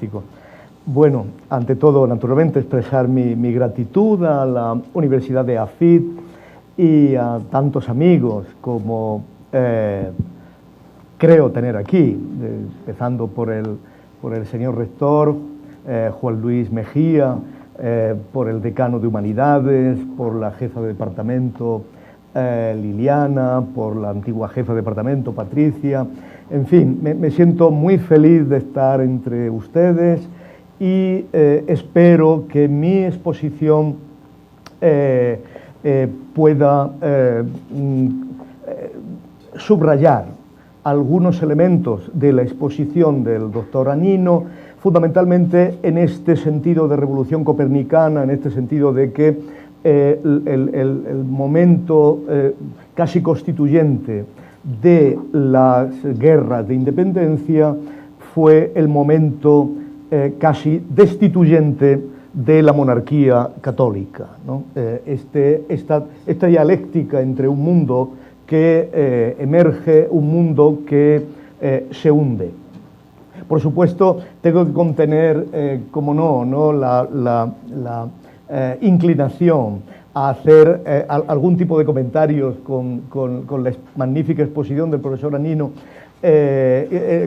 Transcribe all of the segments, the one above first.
fantástico. Bueno, ante todo, naturalmente, expresar mi gratitud a la Universidad de AFIT y a tantos amigos como creo tener aquí, empezando por el señor rector, Juan Luis Mejía, por el decano de Humanidades, por la jefa de departamento, Liliana, por la antigua jefa de departamento, Patricia. En fin, me siento muy feliz de estar entre ustedes y espero que mi exposición pueda subrayar algunos elementos de la exposición del doctor Anino, fundamentalmente en este sentido de revolución copernicana, en este sentido de que el momento casi constituyente de las guerras de independencia fue el momento casi destituyente de la monarquía católica, ¿no? Esta dialéctica entre un mundo que emerge, un mundo que se hunde. Por supuesto, tengo que contener, como no la inclinación a hacer algún tipo de comentarios con la magnífica exposición del profesor Anino,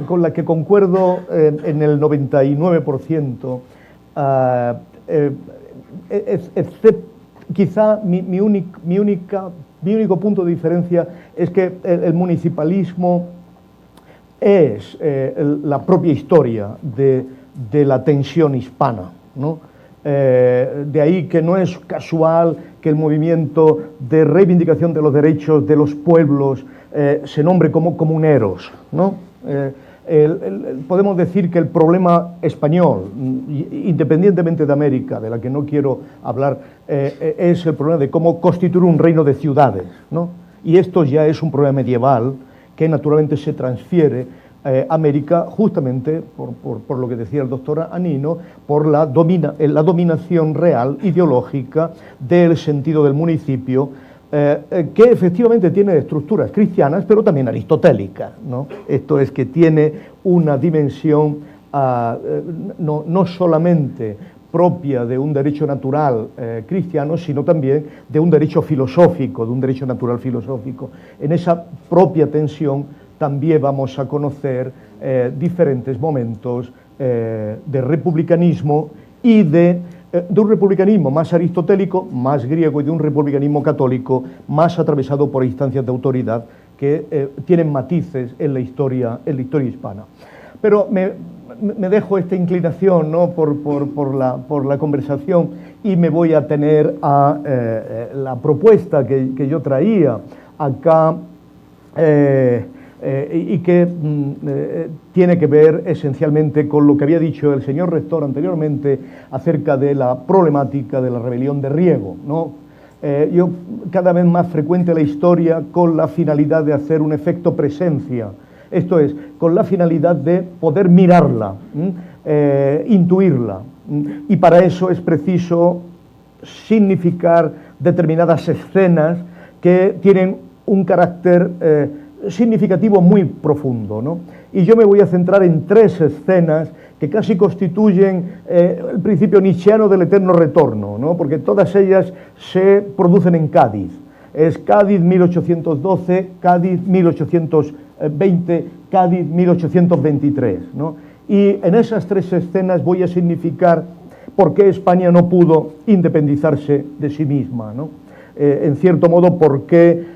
con la que concuerdo en el 99%, quizá mi único punto de diferencia es que el municipalismo es la propia historia de la tensión hispana, ¿no? De ahí que no es casual que el movimiento de reivindicación de los derechos de los pueblos se nombre como comuneros, ¿no? Podemos decir que el problema español, independientemente de América, de la que no quiero hablar, es el problema de cómo constituir un reino de ciudades, ¿no? Y esto ya es un problema medieval que naturalmente se transfiere a América justamente por lo que decía el doctor Anino, por la dominación real, ideológica, del sentido del municipio, que efectivamente tiene estructuras cristianas, pero también aristotélicas, ¿no? Esto es que tiene una dimensión no solamente propia de un derecho natural cristiano, sino también de un derecho filosófico, de un derecho natural filosófico. En esa propia tensión también vamos a conocer diferentes momentos de republicanismo y de un republicanismo más aristotélico, más griego, y de un republicanismo católico más atravesado por instancias de autoridad que tienen matices en la historia hispana. Pero me dejo esta inclinación, ¿no?, por la conversación, y me voy a tener a la propuesta que yo traía acá, y que tiene que ver esencialmente con lo que había dicho el señor rector anteriormente acerca de la problemática de la rebelión de Riego, ¿no? Yo cada vez más frecuente la historia con la finalidad de hacer un efecto presencia, esto es, con la finalidad de poder mirarla, intuirla, y para eso es preciso significar determinadas escenas que tienen un carácter significativo muy profundo, ¿no? Y yo me voy a centrar en tres escenas que casi constituyen el principio nietzscheano del eterno retorno, ¿no? Porque todas ellas se producen en Cádiz. Es Cádiz 1812, Cádiz 1820, Cádiz 1823, ¿no? Y en esas tres escenas voy a significar por qué España no pudo independizarse de sí misma, ¿no? En cierto modo, por qué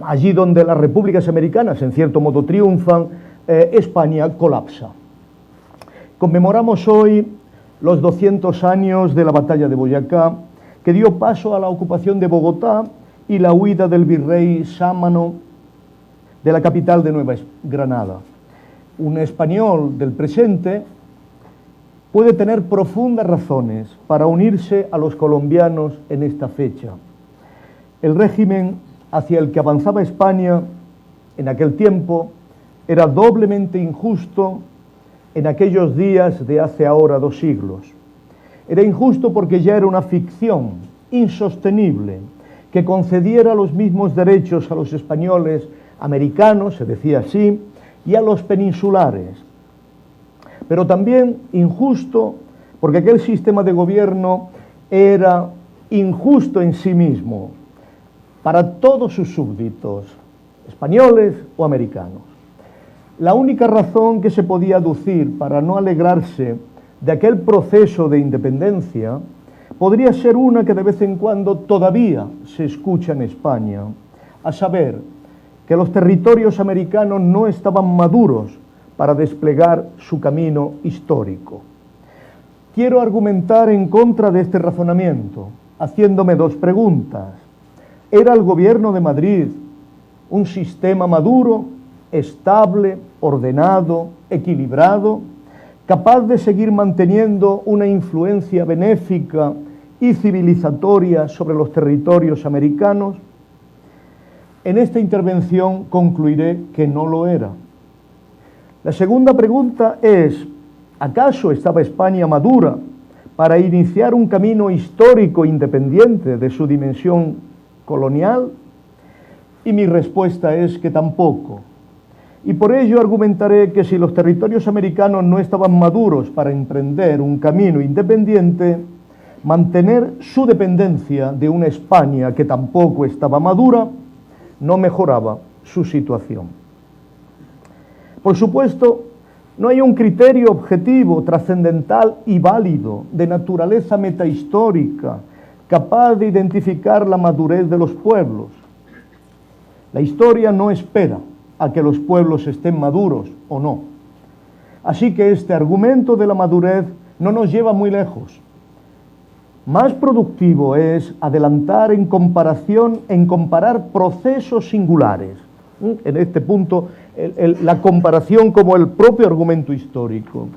allí donde las repúblicas americanas en cierto modo triunfan, España colapsa. Conmemoramos hoy los 200 años de la batalla de Boyacá, que dio paso a la ocupación de Bogotá y la huida del virrey Sámano de la capital de Nueva Granada. Un español del presente puede tener profundas razones para unirse a los colombianos en esta fecha. El régimen hacia el que avanzaba España en aquel tiempo era doblemente injusto en aquellos días de hace ahora 2 siglos. Era injusto porque ya era una ficción insostenible que concediera los mismos derechos a los españoles americanos, se decía así, y a los peninsulares. pero también injusto porque aquel sistema de gobierno era injusto en sí mismo para todos sus súbditos, españoles o americanos. La única razón que se podía aducir para no alegrarse de aquel proceso de independencia podría ser una que de vez en cuando todavía se escucha en España, a saber, que los territorios americanos no estaban maduros para desplegar su camino histórico. Quiero argumentar en contra de este razonamiento, haciéndome dos preguntas. ¿Era el gobierno de Madrid un sistema maduro, estable, ordenado, equilibrado, capaz de seguir manteniendo una influencia benéfica y civilizatoria sobre los territorios americanos? En esta intervención concluiré que no lo era. La segunda pregunta es, ¿acaso estaba España madura para iniciar un camino histórico independiente de su dimensión colonial? Y mi respuesta es que tampoco. Y por ello argumentaré que si los territorios americanos no estaban maduros para emprender un camino independiente, mantener su dependencia de una España que tampoco estaba madura no mejoraba su situación. Por supuesto, no hay un criterio objetivo, trascendental y válido de naturaleza metahistórica capaz de identificar la madurez de los pueblos. La historia no espera a que los pueblos estén maduros o no. Así que este argumento de la madurez no nos lleva muy lejos. Más productivo es adelantar en comparar procesos singulares. En este punto, la comparación como el propio argumento histórico.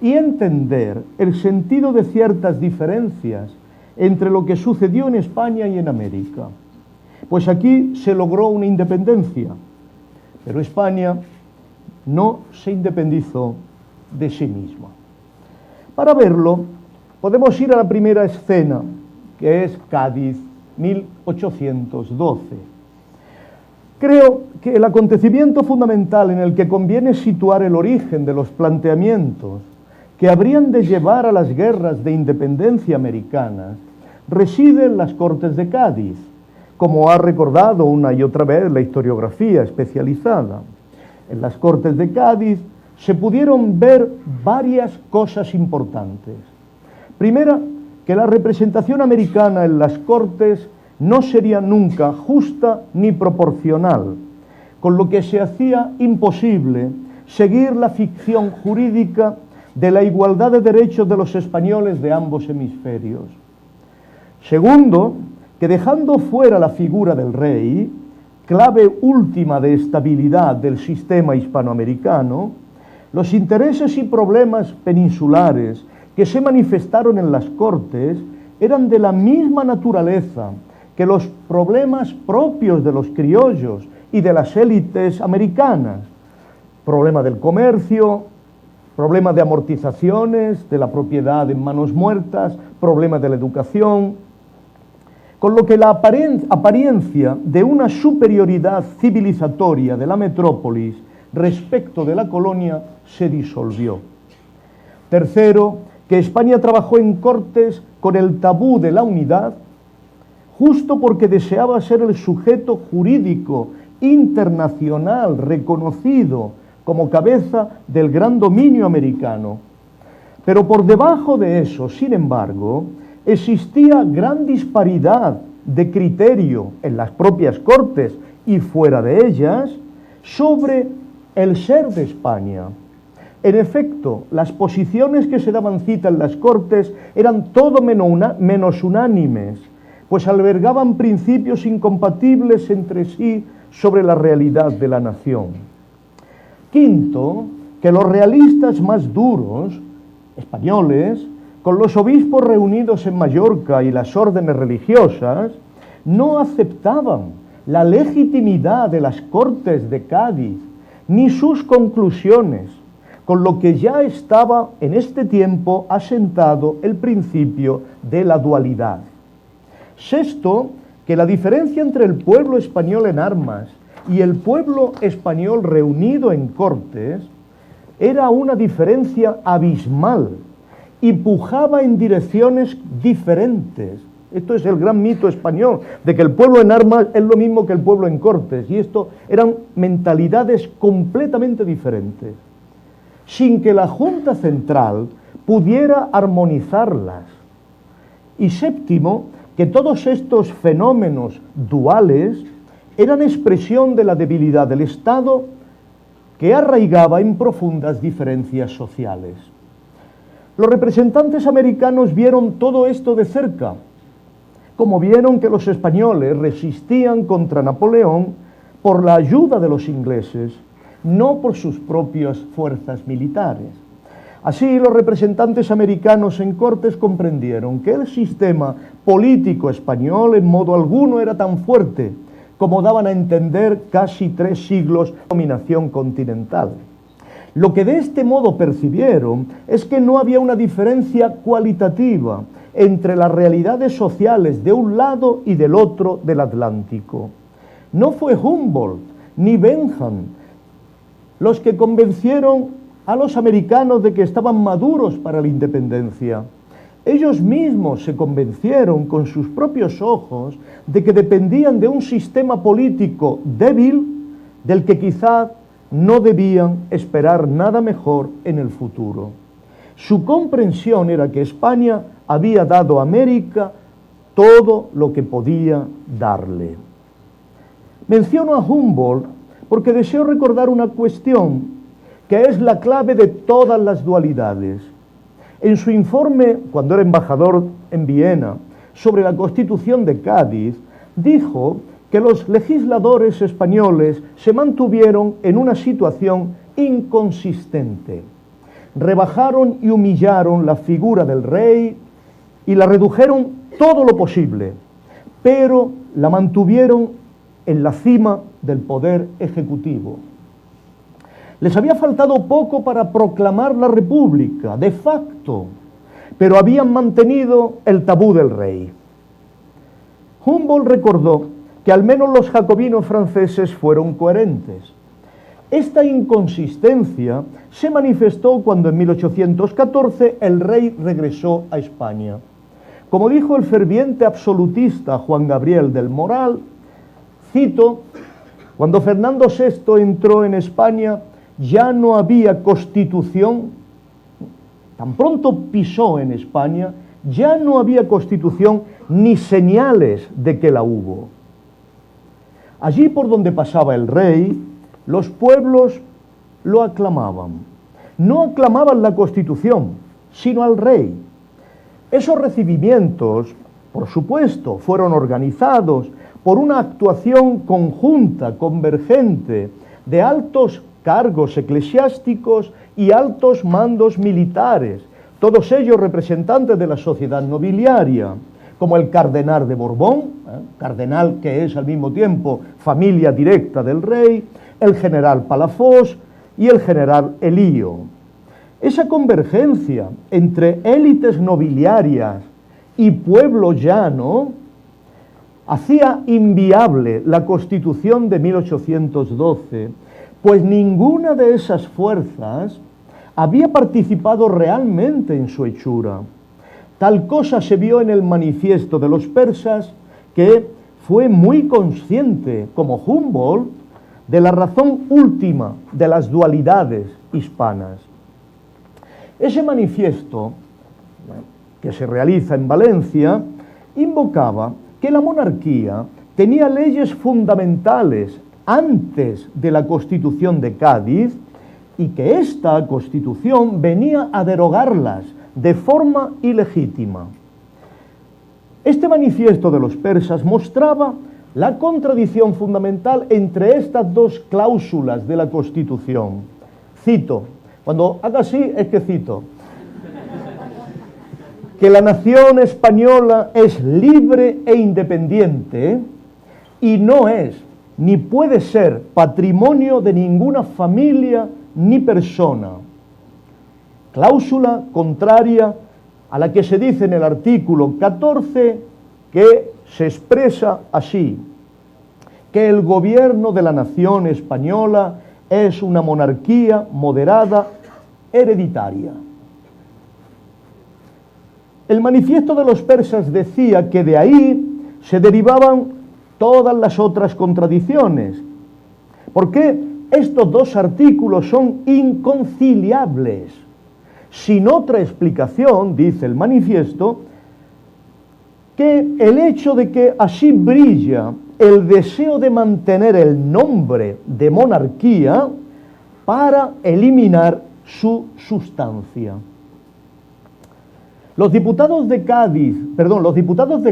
Y entender el sentido de ciertas diferencias entre lo que sucedió en España y en América. Pues aquí se logró una independencia, pero España no se independizó de sí misma. Para verlo, podemos ir a la primera escena, que es Cádiz, 1812. Creo que el acontecimiento fundamental en el que conviene situar el origen de los planteamientos que habrían de llevar a las guerras de independencia americanas reside en las Cortes de Cádiz, como ha recordado una y otra vez la historiografía especializada. En las Cortes de Cádiz se pudieron ver varias cosas importantes. Primera, que la representación americana en las Cortes no sería nunca justa ni proporcional, con lo que se hacía imposible seguir la ficción jurídica de la igualdad de derechos de los españoles de ambos hemisferios. Segundo, que dejando fuera la figura del rey, clave última de estabilidad del sistema hispanoamericano, los intereses y problemas peninsulares que se manifestaron en las Cortes eran de la misma naturaleza que los problemas propios de los criollos y de las élites americanas. Problema del comercio, problema de amortizaciones, de la propiedad en manos muertas, problema de la educación, con lo que la apariencia de una superioridad civilizatoria de la metrópolis respecto de la colonia se disolvió. Tercero, que España trabajó en Cortes con el tabú de la unidad, justo porque deseaba ser el sujeto jurídico internacional reconocido como cabeza del gran dominio americano. Pero por debajo de eso, sin embargo, existía gran disparidad de criterio en las propias Cortes y fuera de ellas sobre el ser de España. En efecto, las posiciones que se daban cita en las Cortes eran todo menos unánimes, pues albergaban principios incompatibles entre sí sobre la realidad de la nación. Quinto, que los realistas más duros, españoles, con los obispos reunidos en Mallorca y las órdenes religiosas, no aceptaban la legitimidad de las Cortes de Cádiz, ni sus conclusiones, con lo que ya estaba en este tiempo asentado el principio de la dualidad. Sexto, que la diferencia entre el pueblo español en armas y el pueblo español reunido en Cortes era una diferencia abismal y pujaba en direcciones diferentes. Esto es el gran mito español, de que el pueblo en armas es lo mismo que el pueblo en cortes, y esto eran mentalidades completamente diferentes, sin que la Junta Central pudiera armonizarlas. Y séptimo, que todos estos fenómenos duales eran expresión de la debilidad del Estado, que arraigaba en profundas diferencias sociales. Los representantes americanos vieron todo esto de cerca, como vieron que los españoles resistían contra Napoleón por la ayuda de los ingleses, no por sus propias fuerzas militares. Así, los representantes americanos en Cortes comprendieron que el sistema político español en modo alguno era tan fuerte como daban a entender casi 3 siglos de dominación continental. Lo que de este modo percibieron es que no había una diferencia cualitativa entre las realidades sociales de un lado y del otro del Atlántico. No fue Humboldt ni Bentham los que convencieron a los americanos de que estaban maduros para la independencia. Ellos mismos se convencieron con sus propios ojos de que dependían de un sistema político débil del que quizá no debían esperar nada mejor en el futuro. Su comprensión era que España había dado a América todo lo que podía darle. Menciono a Humboldt porque deseo recordar una cuestión que es la clave de todas las dualidades. En su informe, cuando era embajador en Viena, sobre la Constitución de Cádiz, dijo que los legisladores españoles se mantuvieron en una situación inconsistente. Rebajaron y humillaron la figura del rey y la redujeron todo lo posible, pero la mantuvieron en la cima del poder ejecutivo. Les había faltado poco para proclamar la república, de facto, pero habían mantenido el tabú del rey. Humboldt recordó que al menos los jacobinos franceses fueron coherentes. Esta inconsistencia se manifestó cuando en 1814 el rey regresó a España. Como dijo el ferviente absolutista Juan Gabriel del Moral, cito, cuando Fernando VI entró en España ya no había constitución, tan pronto pisó en España, ya no había constitución ni señales de que la hubo. Allí por donde pasaba el rey, los pueblos lo aclamaban. No aclamaban la Constitución, sino al rey. Esos recibimientos, por supuesto, fueron organizados por una actuación conjunta, convergente, de altos cargos eclesiásticos y altos mandos militares, todos ellos representantes de la sociedad nobiliaria, como el cardenal de Borbón, cardenal que es al mismo tiempo familia directa del rey, el general Palafox y el general Elío. Esa convergencia entre élites nobiliarias y pueblo llano hacía inviable la Constitución de 1812, pues ninguna de esas fuerzas había participado realmente en su hechura. Tal cosa se vio en el manifiesto de los persas, que fue muy consciente, como Humboldt, de la razón última de las dualidades hispanas. Ese manifiesto, que se realiza en Valencia, invocaba que la monarquía tenía leyes fundamentales antes de la Constitución de Cádiz y que esta Constitución venía a derogarlas de forma ilegítima. Este manifiesto de los persas mostraba la contradicción fundamental entre estas dos cláusulas de la Constitución. Cito, cuando haga así es que cito, que la nación española es libre e independiente y no es ni puede ser patrimonio de ninguna familia ni persona. Cláusula contraria a la que se dice en el artículo 14 que se expresa así, que el gobierno de la nación española es una monarquía moderada hereditaria. El manifiesto de los persas decía que de ahí se derivaban todas las otras contradicciones. ¿Por qué? Estos dos artículos son inconciliables. Sin otra explicación, dice el manifiesto, que el hecho de que así brilla el deseo de mantener el nombre de monarquía para eliminar su sustancia. Los diputados de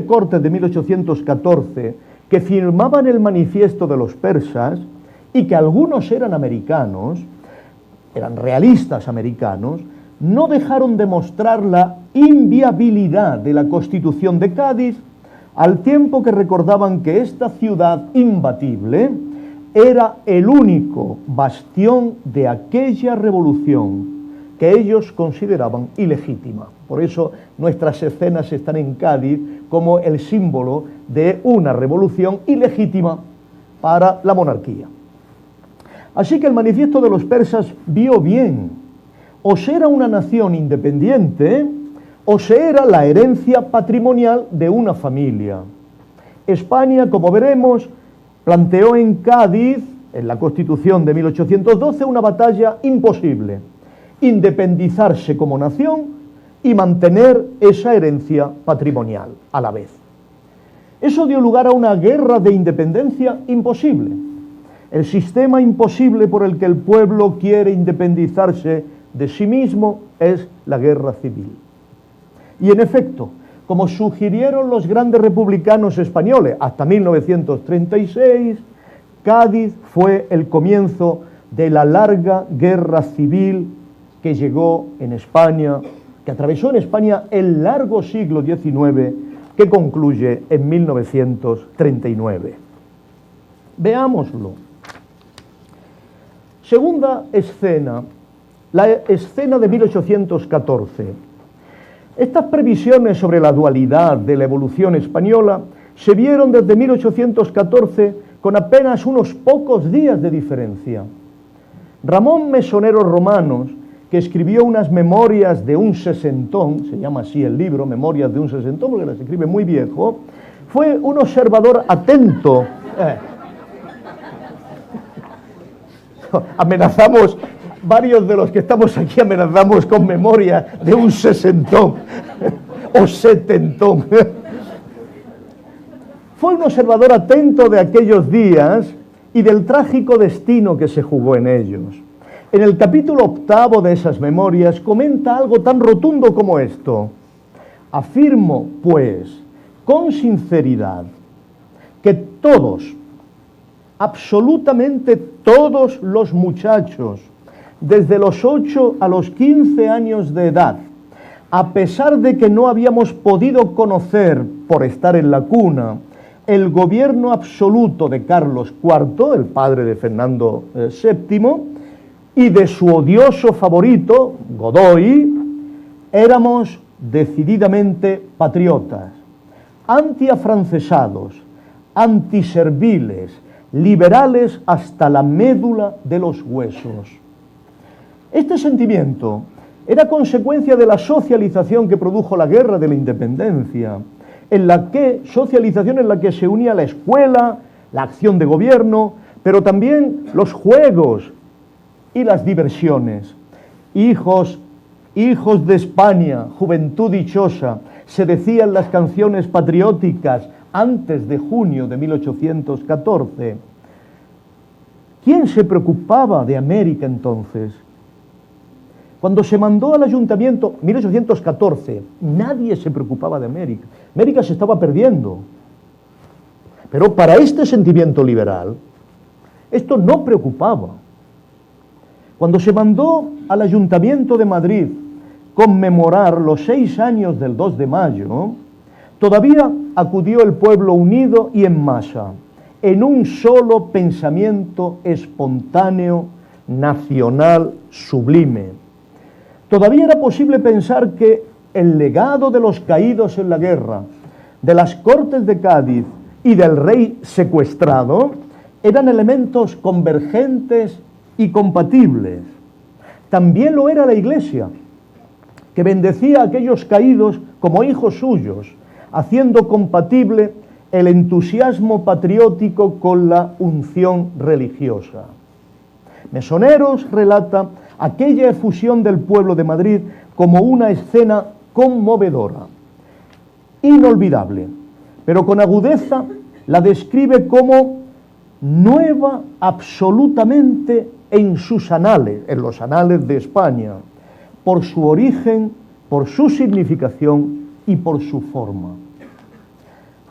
Cortes de 1814, que firmaban el manifiesto de los persas, y que algunos eran americanos, eran realistas americanos, no dejaron de mostrar la inviabilidad de la Constitución de Cádiz, al tiempo que recordaban que esta ciudad imbatible era el único bastión de aquella revolución que ellos consideraban ilegítima. Por eso nuestras escenas están en Cádiz como el símbolo de una revolución ilegítima para la monarquía. Así que el manifiesto de los persas vio bien: o se era una nación independiente, o se era la herencia patrimonial de una familia. España, como veremos, planteó en Cádiz, en la Constitución de 1812, una batalla imposible: independizarse como nación y mantener esa herencia patrimonial a la vez. Eso dio lugar a una guerra de independencia imposible. El sistema imposible por el que el pueblo quiere independizarse de sí mismo es la guerra civil. Y en efecto, como sugirieron los grandes republicanos españoles hasta 1936, Cádiz fue el comienzo de la larga guerra civil que llegó en España, que atravesó en España el largo siglo XIX, que concluye en 1939. Veámoslo. Segunda escena, la escena de 1814. Estas previsiones sobre la dualidad de la evolución española se vieron desde 1814 con apenas unos pocos días de diferencia. Ramón Mesonero Romanos, que escribió unas memorias de un sesentón, se llama así el libro, Memorias de un sesentón, porque las escribe muy viejo, fue un observador atento. Amenazamos, varios de los que estamos aquí amenazamos con memoria de un sesentón o setentón. Fue un observador atento de aquellos días y del trágico destino que se jugó en ellos. En el capítulo 8 de esas memorias comenta algo tan rotundo como esto: afirmo, pues, con sinceridad, que todos, absolutamente todos los muchachos, desde los 8 a los 15 años de edad, a pesar de que no habíamos podido conocer, por estar en la cuna, el gobierno absoluto de Carlos IV, el padre de Fernando VII, y de su odioso favorito, Godoy, éramos decididamente patriotas, antiafrancesados, antiserviles, liberales hasta la médula de los huesos. Este sentimiento era consecuencia de la socialización que produjo la Guerra de la Independencia, socialización en la que se unía la escuela, la acción de gobierno, pero también los juegos y las diversiones. Hijos de España, juventud dichosa, se decían las canciones patrióticas antes de junio de 1814. ¿Quién se preocupaba de América entonces? Cuando se mandó al ayuntamiento, 1814, nadie se preocupaba de América. América se estaba perdiendo. Pero para este sentimiento liberal, esto no preocupaba. Cuando se mandó al Ayuntamiento de Madrid conmemorar los 6 años del 2 de mayo, todavía acudió el pueblo unido y en masa, en un solo pensamiento espontáneo, nacional, sublime. Todavía era posible pensar que el legado de los caídos en la guerra, de las Cortes de Cádiz y del rey secuestrado eran elementos convergentes y compatibles. también lo era la Iglesia, que bendecía a aquellos caídos como hijos suyos, haciendo compatible el entusiasmo patriótico con la unción religiosa. Mesoneros relata aquella efusión del pueblo de Madrid como una escena conmovedora, inolvidable, pero con agudeza la describe como nueva absolutamente en sus anales, en los anales de España, por su origen, por su significación y por su forma.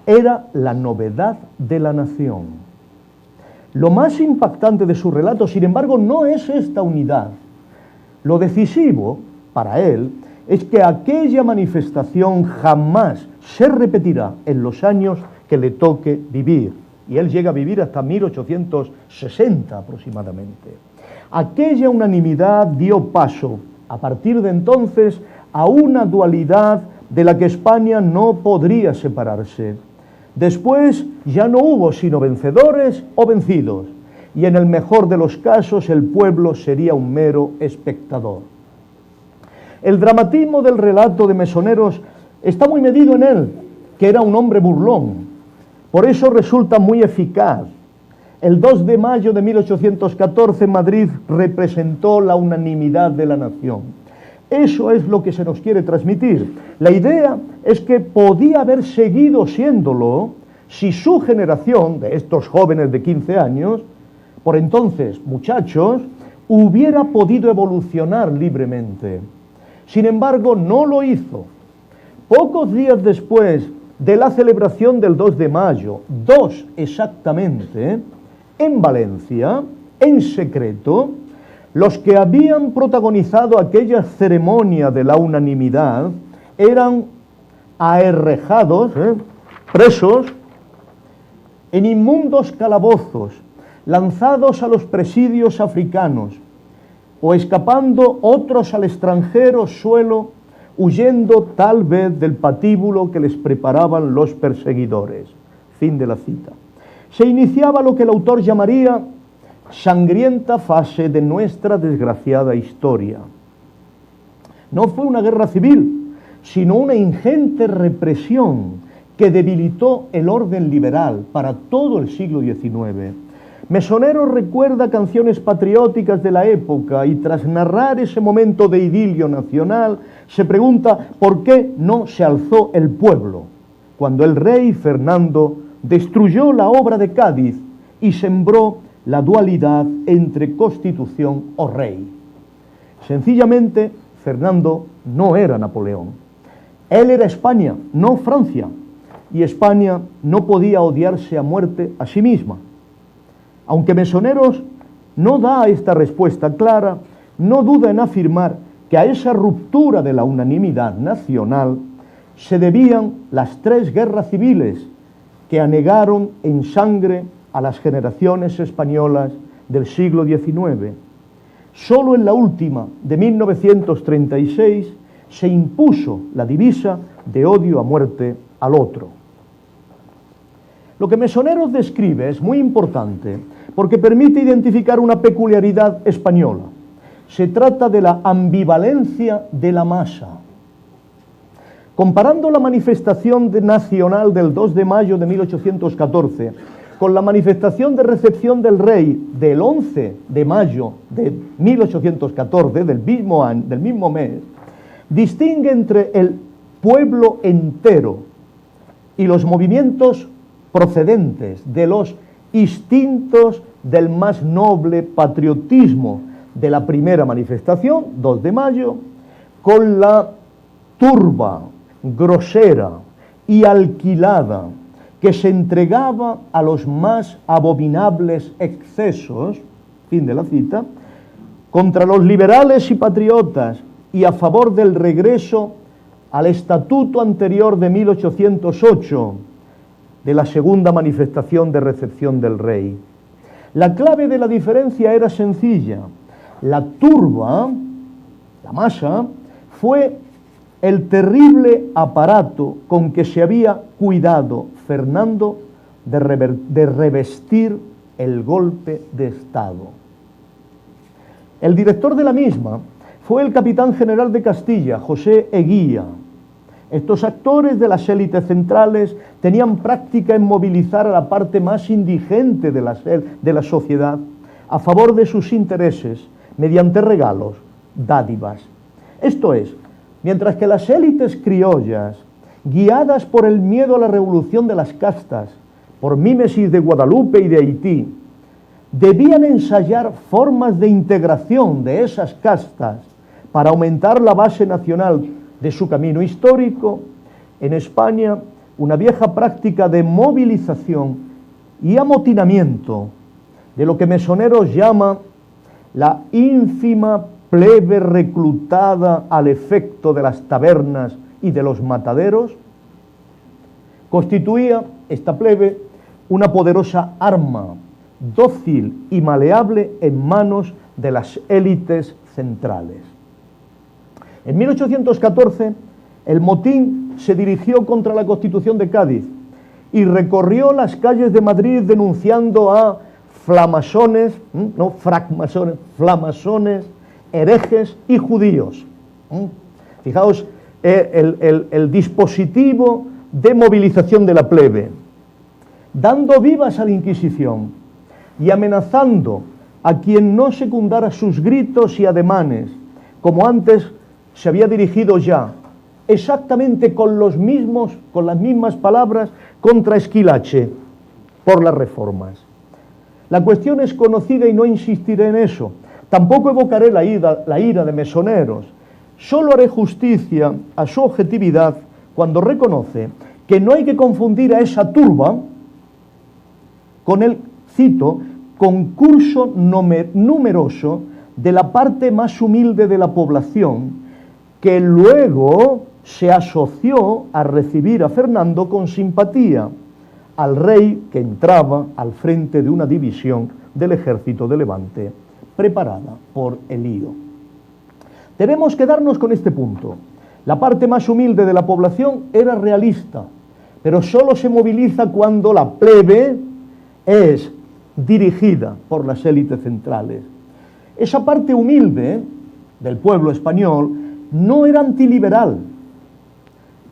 Era la novedad de la nación. Lo más impactante de su relato, sin embargo, no es esta unidad. Lo decisivo para él es que aquella manifestación jamás se repetirá en los años que le toque vivir. Y él llega a vivir hasta 1860 aproximadamente. Aquella unanimidad dio paso, a partir de entonces, a una dualidad de la que España no podría separarse. Después ya no hubo sino vencedores o vencidos, y en el mejor de los casos el pueblo sería un mero espectador. El dramatismo del relato de Mesoneros está muy medido en él, que era un hombre burlón. Por eso resulta muy eficaz. El 2 de mayo de 1814 Madrid representó la unanimidad de la nación. Eso es lo que se nos quiere transmitir. La idea es que podía haber seguido siéndolo si su generación, de estos jóvenes de 15 años, por entonces muchachos, hubiera podido evolucionar libremente. Sin embargo, no lo hizo. Pocos días después de la celebración del 2 de mayo, 2 exactamente, en Valencia, en secreto, los que habían protagonizado aquella ceremonia de la unanimidad eran aherrejados, presos, en inmundos calabozos, lanzados a los presidios africanos, o escapando otros al extranjero suelo, huyendo tal vez del patíbulo que les preparaban los perseguidores. Fin de la cita. Se iniciaba lo que el autor llamaría sangrienta fase de nuestra desgraciada historia. No fue una guerra civil, sino una ingente represión que debilitó el orden liberal para todo el siglo XIX. Mesoneros recuerda canciones patrióticas de la época y tras narrar ese momento de idilio nacional, se pregunta por qué no se alzó el pueblo cuando el rey Fernando destruyó la obra de Cádiz y sembró la dualidad entre constitución o rey. Sencillamente, Fernando no era Napoleón. Él era España, no Francia, y España no podía odiarse a muerte a sí misma. Aunque Mesoneros no da esta respuesta clara, no duda en afirmar que a esa ruptura de la unanimidad nacional se debían las 3 guerras civiles que anegaron en sangre a las generaciones españolas del siglo XIX. Solo en la última, de 1936, se impuso la divisa de odio a muerte al otro. Lo que Mesoneros describe es muy importante porque permite identificar una peculiaridad española. Se trata de la ambivalencia de la masa. Comparando la manifestación nacional del 2 de mayo de 1814 con la manifestación de recepción del rey del 11 de mayo de 1814, del mismo mes, distingue entre el pueblo entero y los movimientos procedentes de los instintos del más noble patriotismo de la primera manifestación, 2 de mayo, con la turba, grosera y alquilada que se entregaba a los más abominables excesos, fin de la cita, contra los liberales y patriotas y a favor del regreso al estatuto anterior de 1808, de la segunda manifestación de recepción del rey. La clave de la diferencia era sencilla. La turba, la masa, fue el terrible aparato con que se había cuidado Fernando de revestir el golpe de Estado. El director de la misma fue el capitán general de Castilla, José Eguía. Estos actores de las élites centrales tenían práctica en movilizar a la parte más indigente de la sociedad a favor de sus intereses mediante regalos, dádivas. Esto es, mientras que las élites criollas, guiadas por el miedo a la revolución de las castas, por mímesis de Guadalupe y de Haití, debían ensayar formas de integración de esas castas para aumentar la base nacional de su camino histórico, en España una vieja práctica de movilización y amotinamiento de lo que Mesoneros llama la ínfima plebe reclutada al efecto de las tabernas y de los mataderos, constituía esta plebe una poderosa arma, dócil y maleable en manos de las élites centrales. En 1814, el motín se dirigió contra la Constitución de Cádiz y recorrió las calles de Madrid denunciando a flamasones, no francmasones, flamasones, herejes y judíos. Fijaos el dispositivo de movilización de la plebe, dando vivas a la Inquisición y amenazando a quien no secundara sus gritos y ademanes, como antes se había dirigido ya, exactamente con las mismas palabras contra Esquilache, por las reformas. La cuestión es conocida y no insistiré en eso. Tampoco evocaré la ira de Mesoneros. Solo haré justicia a su objetividad cuando reconoce que no hay que confundir a esa turba con el, cito, concurso numeroso de la parte más humilde de la población, que luego se asoció a recibir a Fernando con simpatía, al rey que entraba al frente de una división del ejército de Levante preparada por Elío. Debemos quedarnos con este punto. La parte más humilde de la población era realista, pero solo se moviliza cuando la plebe es dirigida por las élites centrales. Esa parte humilde del pueblo español no era antiliberal,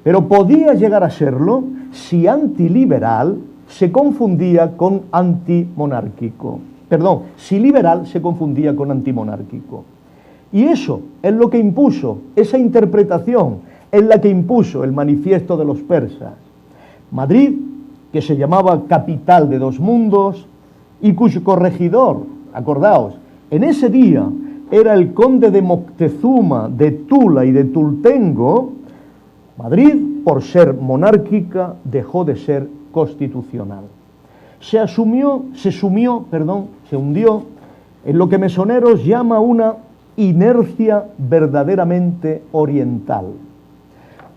pero podía llegar a serlo si antiliberal se confundía con antimonárquico. Perdón, si liberal se confundía con antimonárquico. Y eso es lo que impuso, esa interpretación es la que impuso el manifiesto de los persas. Madrid, que se llamaba capital de dos mundos, y cuyo corregidor, acordaos, en ese día era el conde de Moctezuma, de Tula y de Tultengo, Madrid, por ser monárquica, dejó de ser constitucional. Se hundió en lo que Mesoneros llama una inercia verdaderamente oriental.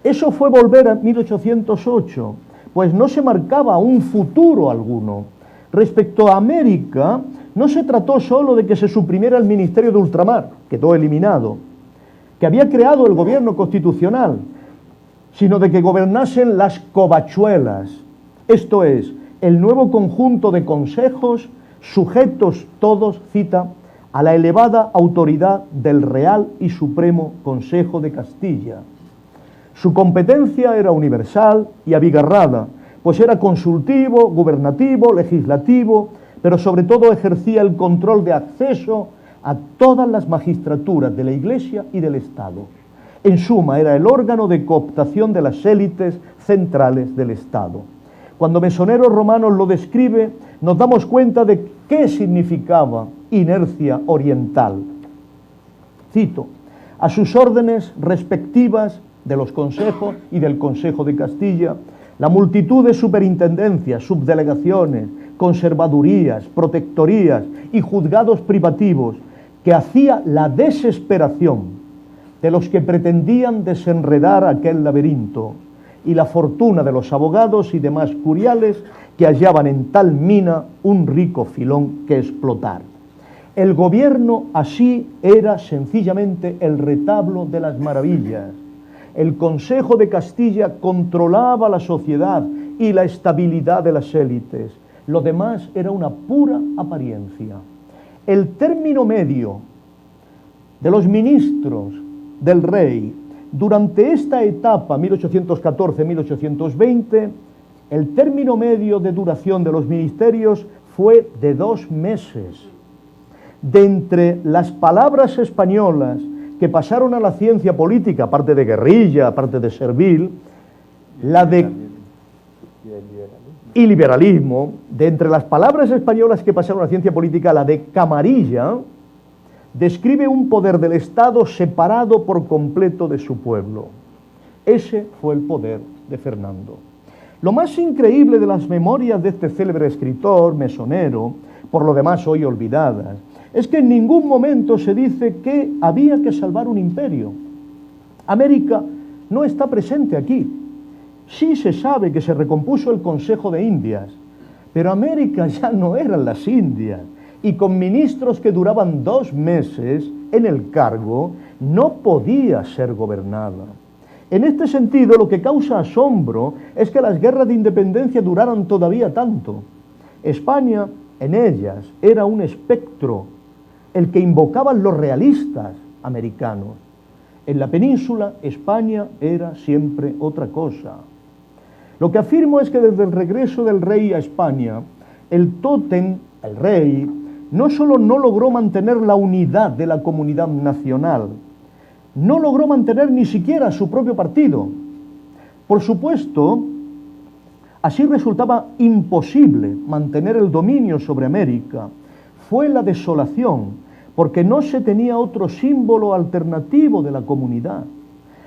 Eso fue volver a 1808, pues no se marcaba un futuro alguno. Respecto a América, no se trató solo de que se suprimiera el Ministerio de Ultramar, quedó eliminado, que había creado el gobierno constitucional, sino de que gobernasen las covachuelas, esto es, el nuevo conjunto de consejos sujetos todos, cita, a la elevada autoridad del Real y Supremo Consejo de Castilla. Su competencia era universal y abigarrada, pues era consultivo, gubernativo, legislativo, pero sobre todo ejercía el control de acceso a todas las magistraturas de la Iglesia y del Estado. En suma, era el órgano de cooptación de las élites centrales del Estado. Cuando Mesoneros Romanos lo describe, nos damos cuenta de qué significaba inercia oriental. Cito, a sus órdenes respectivas de los consejos y del Consejo de Castilla, la multitud de superintendencias, subdelegaciones, conservadurías, protectorías y juzgados privativos que hacía la desesperación de los que pretendían desenredar aquel laberinto y la fortuna de los abogados y demás curiales que hallaban en tal mina un rico filón que explotar. El gobierno así era sencillamente el retablo de las maravillas. El Consejo de Castilla controlaba la sociedad y la estabilidad de las élites. Lo demás era una pura apariencia. El término medio de los ministros del rey durante esta etapa 1814-1820, el término medio de duración de los ministerios fue de 2 meses. De entre las palabras españolas que pasaron a la ciencia política, aparte de guerrilla, aparte de servil, la de y liberalismo, de entre las palabras españolas que pasaron a la ciencia política, la de camarilla, describe un poder del Estado separado por completo de su pueblo. Ese fue el poder de Fernando. Lo más increíble de las memorias de este célebre escritor mesonero, por lo demás hoy olvidadas, es que en ningún momento se dice que había que salvar un imperio. América no está presente aquí. Sí se sabe que se recompuso el Consejo de Indias, pero América ya no eran las Indias, y con ministros que duraban 2 meses en el cargo, no podía ser gobernada. En este sentido, lo que causa asombro es que las guerras de independencia duraran todavía tanto. España, en ellas, era un espectro, el que invocaban los realistas americanos. En la península, España era siempre otra cosa. Lo que afirmo es que desde el regreso del rey a España, el tótem, el rey, no solo no logró mantener la unidad de la comunidad nacional, no logró mantener ni siquiera su propio partido. Por supuesto, así resultaba imposible mantener el dominio sobre América. Fue la desolación, porque no se tenía otro símbolo alternativo de la comunidad.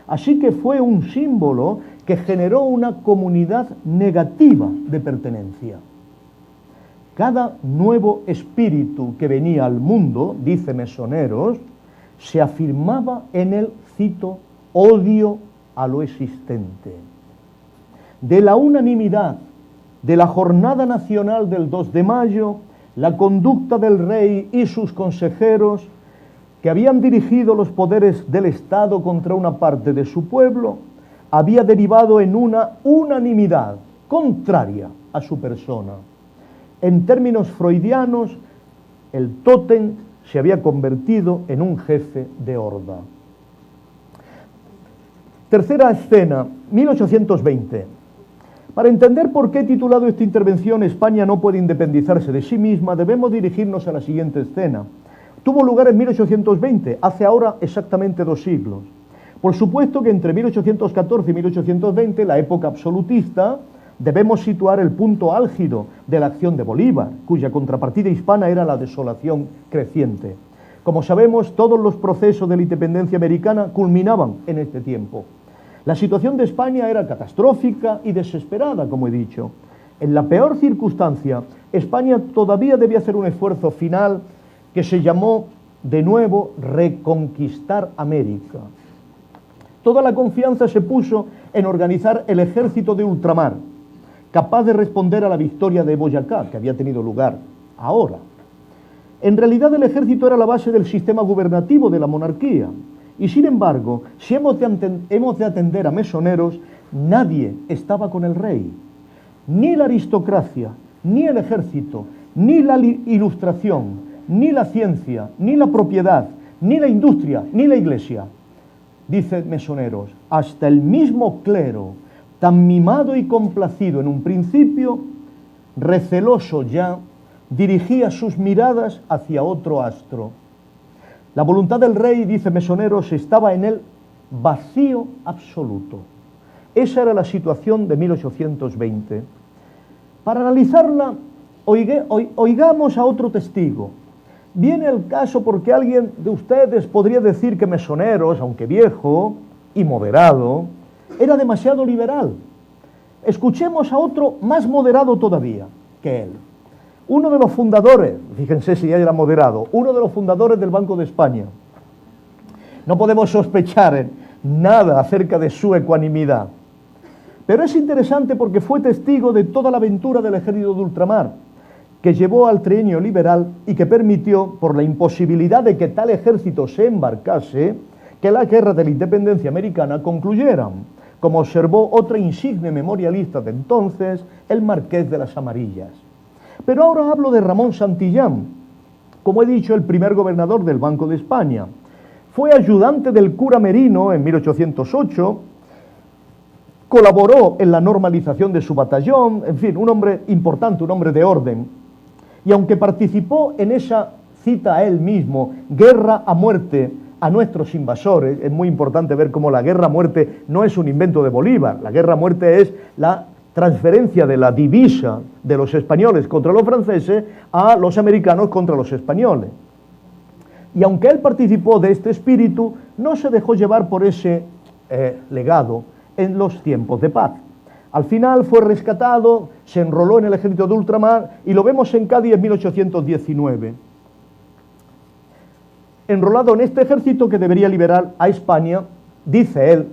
Así que fue un símbolo que generó una comunidad negativa de pertenencia. Cada nuevo espíritu que venía al mundo, dice Mesoneros, se afirmaba en el, cito, odio a lo existente. De la unanimidad de la Jornada Nacional del 2 de mayo, la conducta del rey y sus consejeros, que habían dirigido los poderes del Estado contra una parte de su pueblo, había derivado en una unanimidad contraria a su persona. En términos freudianos, el tótem se había convertido en un jefe de horda. Tercera escena, 1820. Para entender por qué he titulado esta intervención España no puede independizarse de sí misma, debemos dirigirnos a la siguiente escena. Tuvo lugar en 1820, hace ahora exactamente 2 siglos. Por supuesto que entre 1814 y 1820, la época absolutista, debemos situar el punto álgido de la acción de Bolívar, cuya contrapartida hispana era la desolación creciente. Como sabemos, todos los procesos de la independencia americana culminaban en este tiempo. La situación de España era catastrófica y desesperada, como he dicho. En la peor circunstancia, España todavía debía hacer un esfuerzo final que se llamó, de nuevo, reconquistar América. Toda la confianza se puso en organizar el ejército de ultramar, capaz de responder a la victoria de Boyacá, que había tenido lugar ahora. En realidad el ejército era la base del sistema gubernativo de la monarquía, y sin embargo, si hemos de atender a Mesoneros, nadie estaba con el rey. Ni la aristocracia, ni el ejército, ni la ilustración, ni la ciencia, ni la propiedad, ni la industria, ni la iglesia. Dice Mesoneros, hasta el mismo clero, tan mimado y complacido en un principio, receloso ya, dirigía sus miradas hacia otro astro. La voluntad del rey, dice Mesoneros, estaba en el vacío absoluto. Esa era la situación de 1820. Para analizarla, oigamos a otro testigo. Viene el caso porque alguien de ustedes podría decir que Mesoneros, aunque viejo y moderado, era demasiado liberal. Escuchemos a otro más moderado todavía que él. Uno de los fundadores, fíjense si ya era moderado, uno de los fundadores del Banco de España. No podemos sospechar nada acerca de su ecuanimidad. Pero es interesante porque fue testigo de toda la aventura del ejército de ultramar, que llevó al trienio liberal y que permitió, por la imposibilidad de que tal ejército se embarcase, que la guerra de la independencia americana concluyera, como observó otra insigne memorialista de entonces, el Marqués de las Amarillas. Pero ahora hablo de Ramón Santillán, como he dicho, el primer gobernador del Banco de España. fue ayudante del cura Merino en 1808, colaboró en la normalización de su batallón, en fin, un hombre importante, un hombre de orden. Y aunque participó en esa, cita a él mismo, guerra a muerte a nuestros invasores, es muy importante ver cómo la guerra a muerte no es un invento de Bolívar, la guerra a muerte es la transferencia de la divisa de los españoles contra los franceses a los americanos contra los españoles. Y aunque él participó de este espíritu, no se dejó llevar por ese legado en los tiempos de paz. Al final fue rescatado, se enroló en el ejército de ultramar y lo vemos en Cádiz en 1819. Enrolado en este ejército que debería liberar a España, dice él,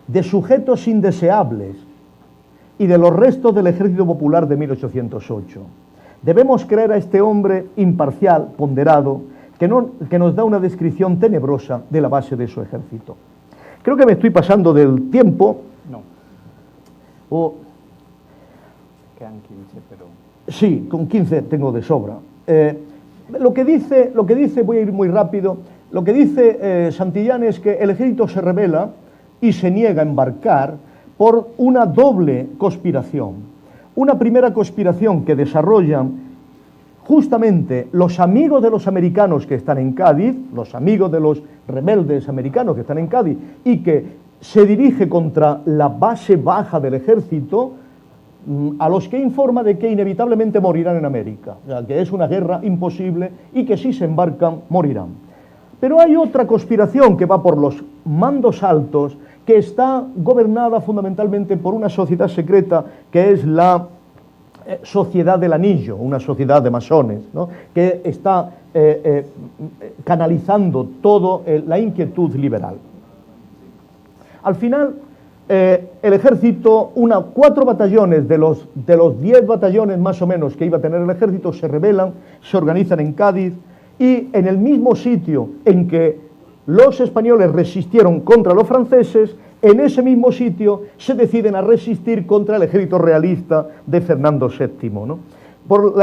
de sujetos indeseables y de los restos del ejército popular de 1808. Debemos creer a este hombre imparcial, ponderado, que nos da una descripción tenebrosa de la base de su ejército. Creo que me estoy pasando del tiempo. No. Quedan 15, pero... Sí, con 15 tengo de sobra. Lo que dice, voy a ir muy rápido, lo que dice Santillán es que el ejército se rebela y se niega a embarcar por una doble conspiración. Una primera conspiración que desarrollan justamente los amigos de los americanos que están en Cádiz, los amigos de los rebeldes americanos que están en Cádiz, y que se dirige contra la base baja del ejército, a los que informa de que inevitablemente morirán en América, o sea, que es una guerra imposible y que si se embarcan morirán. Pero hay otra conspiración que va por los mandos altos, que está gobernada fundamentalmente por una sociedad secreta que es la Sociedad del Anillo, una sociedad de masones, ¿no?, que está canalizando toda la inquietud liberal. Al final, el ejército, 4 batallones de los 10 batallones más o menos que iba a tener el ejército se rebelan, se organizan en Cádiz, y en el mismo sitio en que los españoles resistieron contra los franceses, en ese mismo sitio se deciden a resistir contra el ejército realista de Fernando VII, ¿no?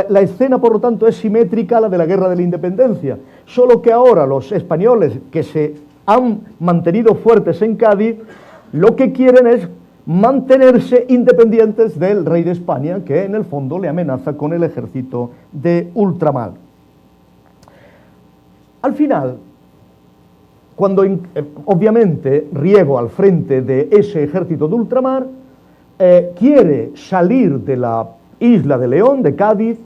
La escena, por lo tanto, es simétrica a la de la Guerra de la Independencia, solo que ahora los españoles que se han mantenido fuertes en Cádiz, lo que quieren es mantenerse independientes del rey de España, que en el fondo le amenaza con el ejército de ultramar. Al final, cuando obviamente Riego, al frente de ese ejército de ultramar, quiere salir de la isla de León, de Cádiz,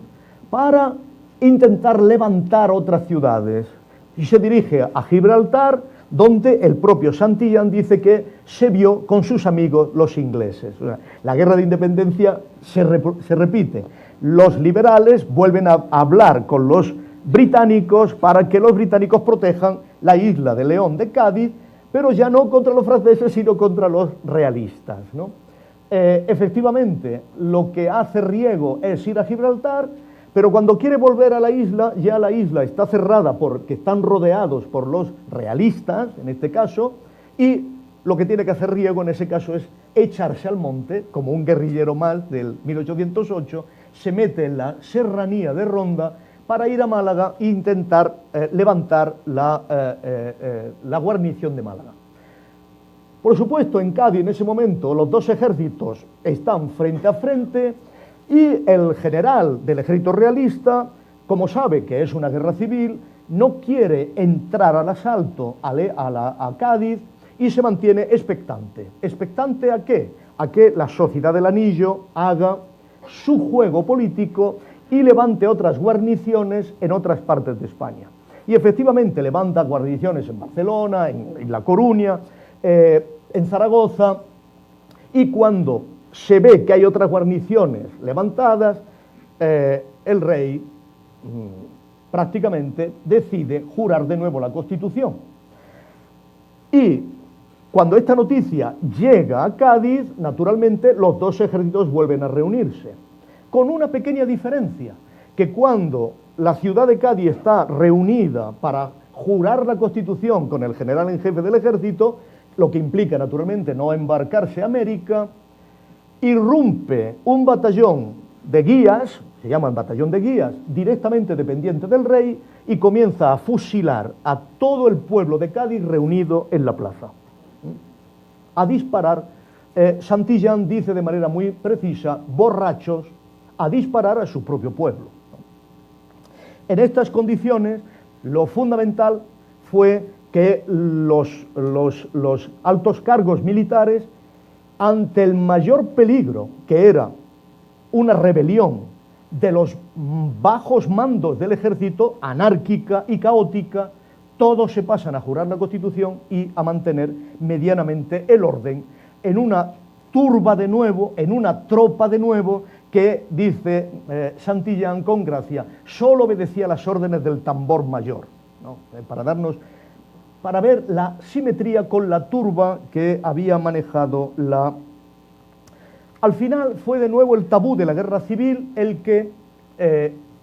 para intentar levantar otras ciudades, y se dirige a Gibraltar, donde el propio Santillán dice que se vio con sus amigos los ingleses. O sea, la guerra de independencia se repite. Los liberales vuelven a hablar con los británicos para que los británicos protejan la isla de León de Cádiz, pero ya no contra los franceses, sino contra los realistas, ¿no? Efectivamente, lo que hace Riego es ir a Gibraltar, pero cuando quiere volver a la isla, ya la isla está cerrada porque están rodeados por los realistas, en este caso, y lo que tiene que hacer Riego en ese caso es echarse al monte, como un guerrillero más del 1808, se mete en la serranía de Ronda para ir a Málaga e intentar levantar la guarnición de Málaga. Por supuesto, en Cádiz en ese momento los dos ejércitos están frente a frente, y el general del ejército realista, como sabe que es una guerra civil, no quiere entrar al asalto a Cádiz y se mantiene expectante. ¿Expectante a qué? A que la Sociedad del Anillo haga su juego político y levante otras guarniciones en otras partes de España. Y efectivamente levanta guarniciones en Barcelona, en La Coruña, en Zaragoza, y cuando se ve que hay otras guarniciones levantadas, el rey prácticamente decide jurar de nuevo la Constitución. Y cuando esta noticia llega a Cádiz, naturalmente los dos ejércitos vuelven a reunirse, con una pequeña diferencia, que cuando la ciudad de Cádiz está reunida para jurar la Constitución con el general en jefe del ejército, lo que implica naturalmente no embarcarse a América, irrumpe un batallón de guías, se llama el batallón de guías, directamente dependiente del rey, y comienza a fusilar a todo el pueblo de Cádiz reunido en la plaza, a disparar. Santillán dice de manera muy precisa, borrachos, a disparar a su propio pueblo. En estas condiciones, lo fundamental fue que los altos cargos militares, ante el mayor peligro, que era una rebelión de los bajos mandos del ejército, anárquica y caótica, todos se pasan a jurar la Constitución y a mantener medianamente el orden en una turba de nuevo, en una tropa de nuevo, que, dice Santillán con gracia, solo obedecía las órdenes del tambor mayor, ¿no? Para ver la simetría con la turba que había manejado la... Al final fue de nuevo el tabú de la guerra civil el que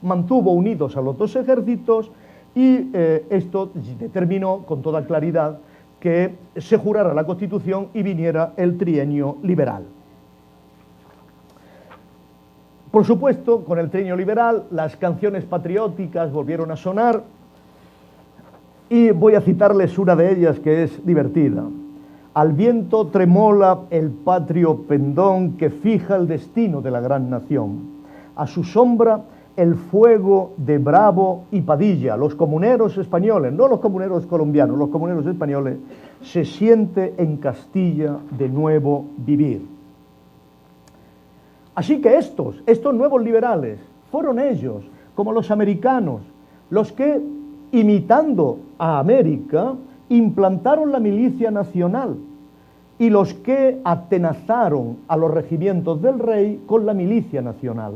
mantuvo unidos a los dos ejércitos, y esto determinó con toda claridad que se jurara la Constitución y viniera el trienio liberal. Por supuesto, con el trienio liberal, las canciones patrióticas volvieron a sonar, y voy a citarles una de ellas que es divertida. Al viento tremola el patrio pendón que fija el destino de la gran nación. A su sombra el fuego de Bravo y Padilla, los comuneros españoles, no los comuneros colombianos, los comuneros españoles, se siente en Castilla de nuevo vivir. Así que estos nuevos liberales, fueron ellos, como los americanos, los que, imitando a América, implantaron la milicia nacional, y los que atenazaron a los regimientos del rey con la milicia nacional.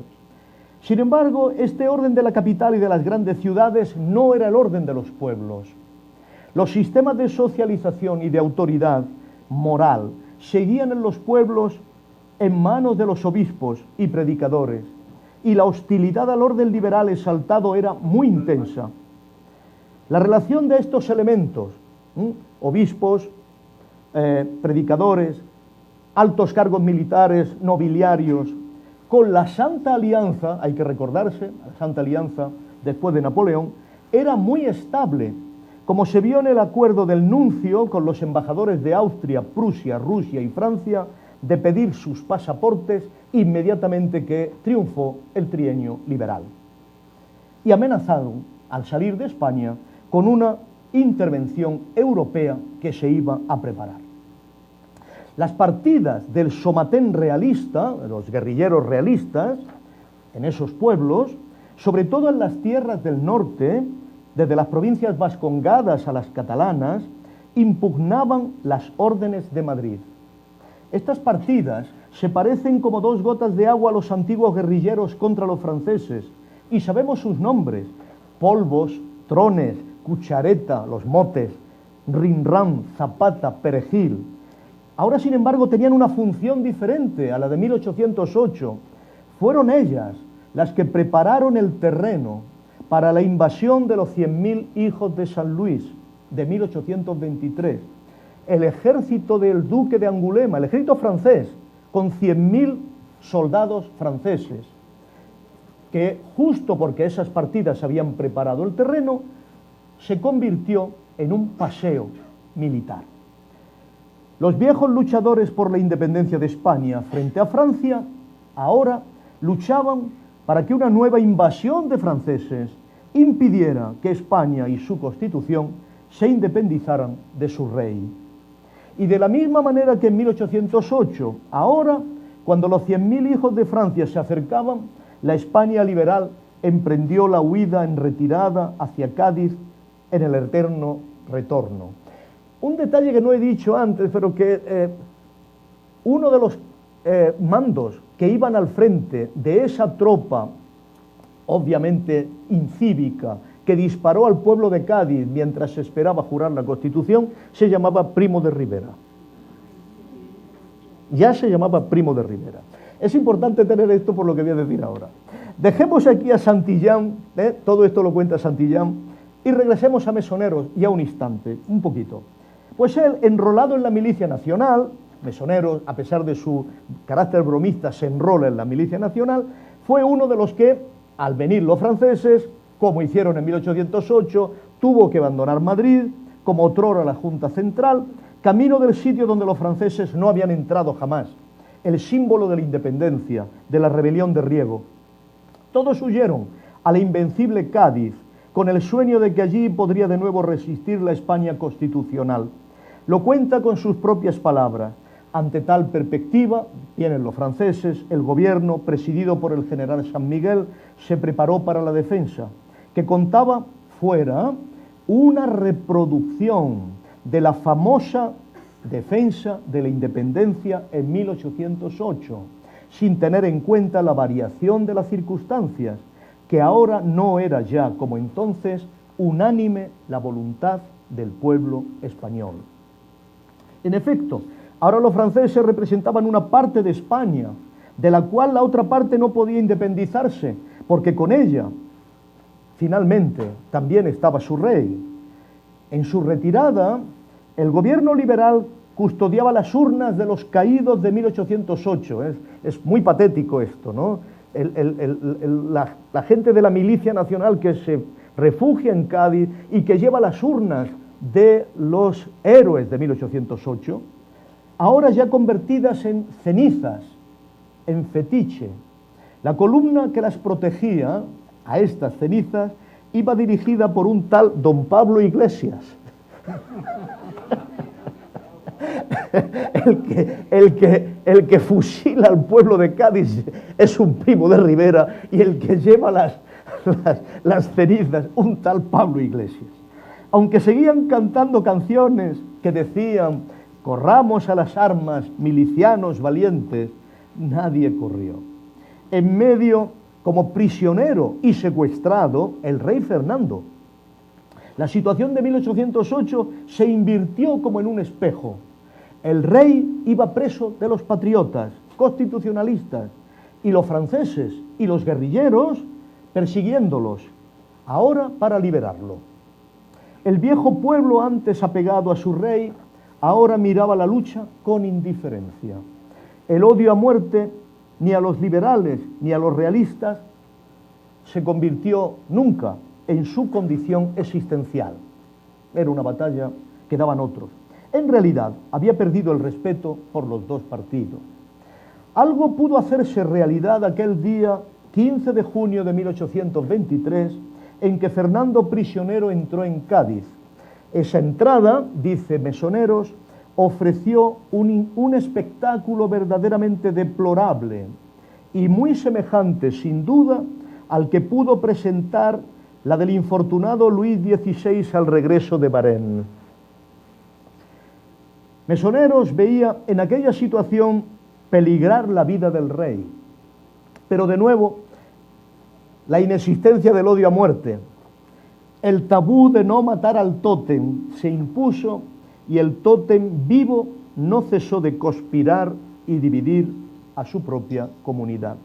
Sin embargo, este orden de la capital y de las grandes ciudades no era el orden de los pueblos. Los sistemas de socialización y de autoridad moral seguían en los pueblos en manos de los obispos y predicadores, y la hostilidad al orden liberal exaltado era muy intensa. La relación de estos elementos, obispos, predicadores, altos cargos militares, nobiliarios, con la Santa Alianza, hay que recordarse, la Santa Alianza después de Napoleón, era muy estable, como se vio en el acuerdo del nuncio con los embajadores de Austria, Prusia, Rusia y Francia, de pedir sus pasaportes inmediatamente que triunfó el trienio liberal. Y amenazaron, al salir de España, con una intervención europea que se iba a preparar. Las partidas del somatén realista, los guerrilleros realistas, en esos pueblos, sobre todo en las tierras del norte, desde las provincias vascongadas a las catalanas, impugnaban las órdenes de Madrid. Estas partidas se parecen como dos gotas de agua a los antiguos guerrilleros contra los franceses, y sabemos sus nombres: Polvos, Trones, Cuchareta, los motes, Rinrán, Zapata, Perejil. Ahora, sin embargo, tenían una función diferente a la de 1808. Fueron ellas las que prepararon el terreno para la invasión de los 100.000 hijos de San Luis de 1823. El ejército del duque de Angulema, el ejército francés, con 100.000 soldados franceses, que justo porque esas partidas habían preparado el terreno, se convirtió en un paseo militar. Los viejos luchadores por la independencia de España frente a Francia, ahora luchaban para que una nueva invasión de franceses impidiera que España y su Constitución se independizaran de su rey. Y de la misma manera que en 1808, ahora, cuando los 100.000 hijos de Francia se acercaban, la España liberal emprendió la huida en retirada hacia Cádiz en el eterno retorno. Un detalle que no he dicho antes, pero que uno de los mandos que iban al frente de esa tropa, obviamente incívica, que disparó al pueblo de Cádiz mientras se esperaba jurar la Constitución, se llamaba Primo de Rivera. Ya se llamaba Primo de Rivera. Es importante tener esto por lo que voy a decir ahora. Dejemos aquí a Santillán, todo esto lo cuenta Santillán, y regresemos a Mesoneros ya un instante, un poquito. Pues él, enrolado en la milicia nacional, Mesoneros, a pesar de su carácter bromista, se enrola en la milicia nacional, fue uno de los que, al venir los franceses, como hicieron en 1808, tuvo que abandonar Madrid, como otrora la Junta Central, camino del sitio donde los franceses no habían entrado jamás, el símbolo de la independencia, de la rebelión de Riego. Todos huyeron a la invencible Cádiz, con el sueño de que allí podría de nuevo resistir la España constitucional. Lo cuenta con sus propias palabras. Ante tal perspectiva, vienen los franceses, el gobierno, presidido por el general San Miguel, se preparó para la defensa, que contaba fuera una reproducción de la famosa defensa de la independencia en 1808, sin tener en cuenta la variación de las circunstancias, que ahora no era ya, como entonces, unánime la voluntad del pueblo español. En efecto, ahora los franceses representaban una parte de España, de la cual la otra parte no podía independizarse, porque con ella, finalmente, también estaba su rey. En su retirada, el gobierno liberal custodiaba las urnas de los caídos de 1808. Es muy patético esto, ¿no? La gente de la milicia nacional que se refugia en Cádiz y que lleva las urnas de los héroes de 1808, ahora ya convertidas en cenizas, en fetiche. La columna que las protegía a estas cenizas iba dirigida por un tal don Pablo Iglesias, el que fusila al pueblo de Cádiz es un primo de Rivera, y el que lleva las cenizas, un tal Pablo Iglesias. Aunque seguían cantando canciones que decían: corramos a las armas, milicianos valientes, nadie corrió. En medio, como prisionero y secuestrado, el rey Fernando. La situación de 1808 se invirtió como en un espejo. El rey iba preso de los patriotas, constitucionalistas, y los franceses y los guerrilleros persiguiéndolos, ahora para liberarlo. El viejo pueblo, antes apegado a su rey, ahora miraba la lucha con indiferencia. El odio a muerte, ni a los liberales ni a los realistas, se convirtió nunca en su condición existencial. Era una batalla que daban otros. En realidad, había perdido el respeto por los dos partidos. Algo pudo hacerse realidad aquel día 15 de junio de 1823, en que Fernando prisionero entró en Cádiz. Esa entrada, dice Mesoneros, ofreció un espectáculo verdaderamente deplorable y muy semejante, sin duda, al que pudo presentar la del infortunado Luis XVI al regreso de Varennes. Mesoneros veía en aquella situación peligrar la vida del rey, pero de nuevo la inexistencia del odio a muerte, el tabú de no matar al tótem se impuso, y el tótem vivo no cesó de conspirar y dividir a su propia comunidad.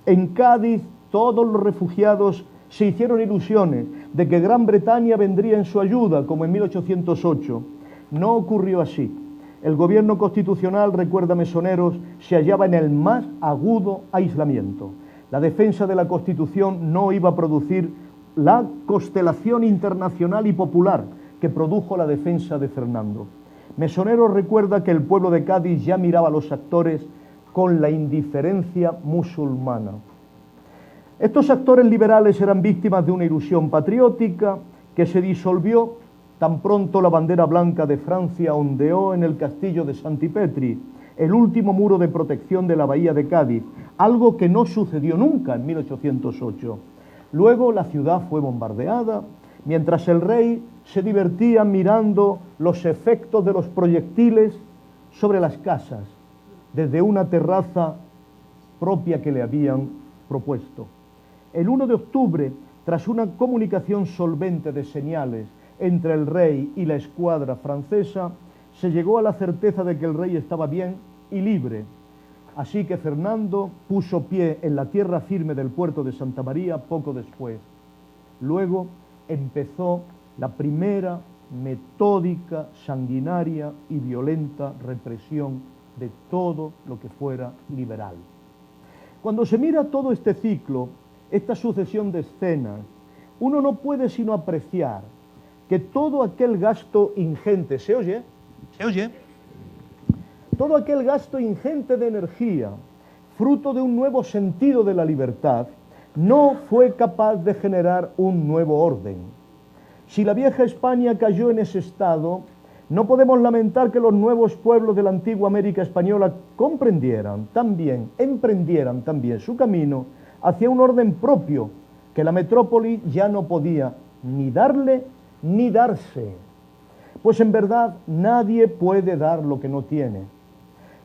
En Cádiz todos los refugiados se hicieron ilusiones de que Gran Bretaña vendría en su ayuda, como en 1808. No ocurrió así. El gobierno constitucional, recuerda Mesoneros, se hallaba en el más agudo aislamiento. La defensa de la Constitución no iba a producir la constelación internacional y popular que produjo la defensa de Fernando. Mesoneros recuerda que el pueblo de Cádiz ya miraba a los actores con la indiferencia musulmana. Estos actores liberales eran víctimas de una ilusión patriótica que se disolvió tan pronto la bandera blanca de Francia ondeó en el castillo de Santipetri, el último muro de protección de la bahía de Cádiz, algo que no sucedió nunca en 1808. Luego la ciudad fue bombardeada, mientras el rey se divertía mirando los efectos de los proyectiles sobre las casas, desde una terraza propia que le habían propuesto. El 1 de octubre, tras una comunicación solvente de señales entre el rey y la escuadra francesa, se llegó a la certeza de que el rey estaba bien y libre. Así que Fernando puso pie en la tierra firme del puerto de Santa María poco después. Luego empezó la primera metódica, sanguinaria y violenta represión de todo lo que fuera liberal. Cuando se mira todo este ciclo, esta sucesión de escenas, uno no puede sino apreciar que todo aquel gasto ingente, ¿se oye? ¿Se oye? Todo aquel gasto ingente de energía, fruto de un nuevo sentido de la libertad, no fue capaz de generar un nuevo orden. Si la vieja España cayó en ese estado, no podemos lamentar que los nuevos pueblos de la antigua América española emprendieran también su camino hacia un orden propio que la metrópoli ya no podía ni darle ni darse. Pues en verdad nadie puede dar lo que no tiene.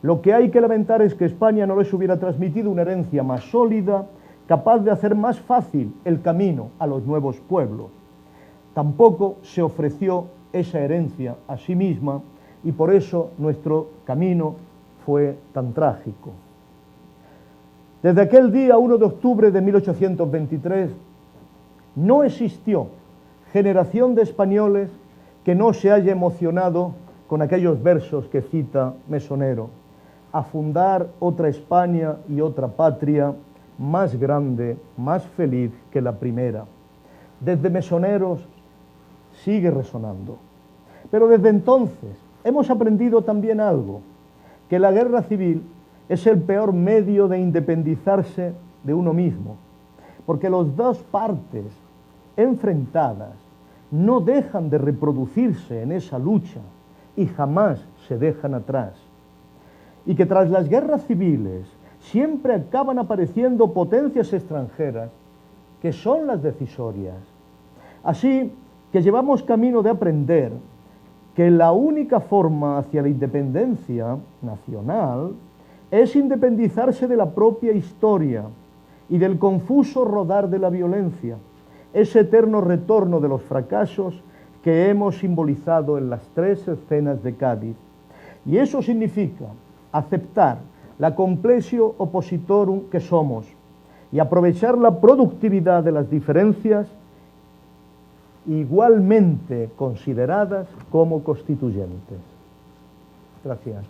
Lo que hay que lamentar es que España no les hubiera transmitido una herencia más sólida, capaz de hacer más fácil el camino a los nuevos pueblos. Tampoco se ofreció esa herencia a sí misma y por eso nuestro camino fue tan trágico. Desde aquel día 1 de octubre de 1823 no existió generación de españoles que no se haya emocionado con aquellos versos que cita Mesonero: a fundar otra España y otra patria, más grande, más feliz que la primera. Desde Mesoneros sigue resonando. Pero desde entonces hemos aprendido también algo, que la guerra civil es el peor medio de independizarse de uno mismo, porque las dos partes enfrentadas no dejan de reproducirse en esa lucha y jamás se dejan atrás. Y que tras las guerras civiles siempre acaban apareciendo potencias extranjeras que son las decisorias. Así que llevamos camino de aprender que la única forma hacia la independencia nacional es independizarse de la propia historia y del confuso rodar de la violencia, ese eterno retorno de los fracasos que hemos simbolizado en las tres escenas de Cádiz. Y eso significa aceptar la complexio oppositorum que somos y aprovechar la productividad de las diferencias igualmente consideradas como constituyentes. Gracias.